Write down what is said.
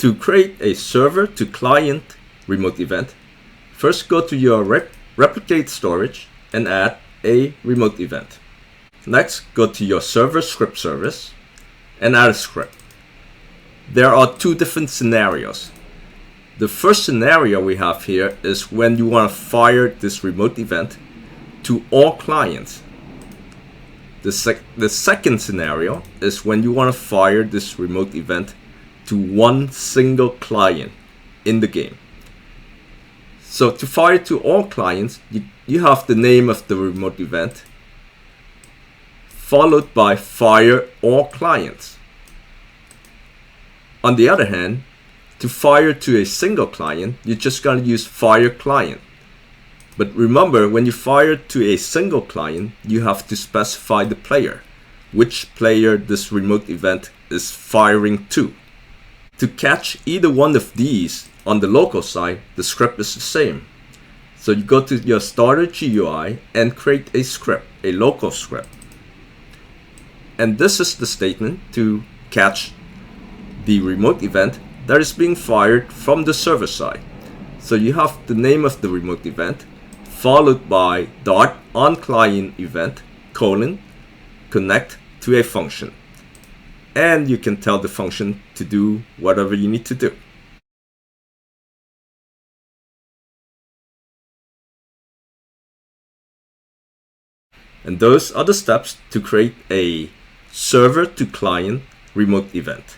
To create a server to client remote event, first go to your replicate storage and add a remote event. Next, go to your server script service and add a script. There are two different scenarios. The first scenario we have here is when you want to fire this remote event to all clients. The second scenario is when you want to fire this remote event to one single client in the game. So to fire to all clients, you have the name of the remote event followed by fire all clients. On the other hand, to fire to a single client, you're just going to use fire client. But remember, when you fire to a single client, you have to specify the player, which player this remote event is firing to. To catch either one of these on the local side, the script is the same. So you go to your starter GUI and create a script, a local script. And this is the statement to catch the remote event that is being fired from the server side. So you have the name of the remote event followed by .onClientEvent : connect to a function. And you can tell the function to do whatever you need to do. And those are the steps to create a server to client remote event.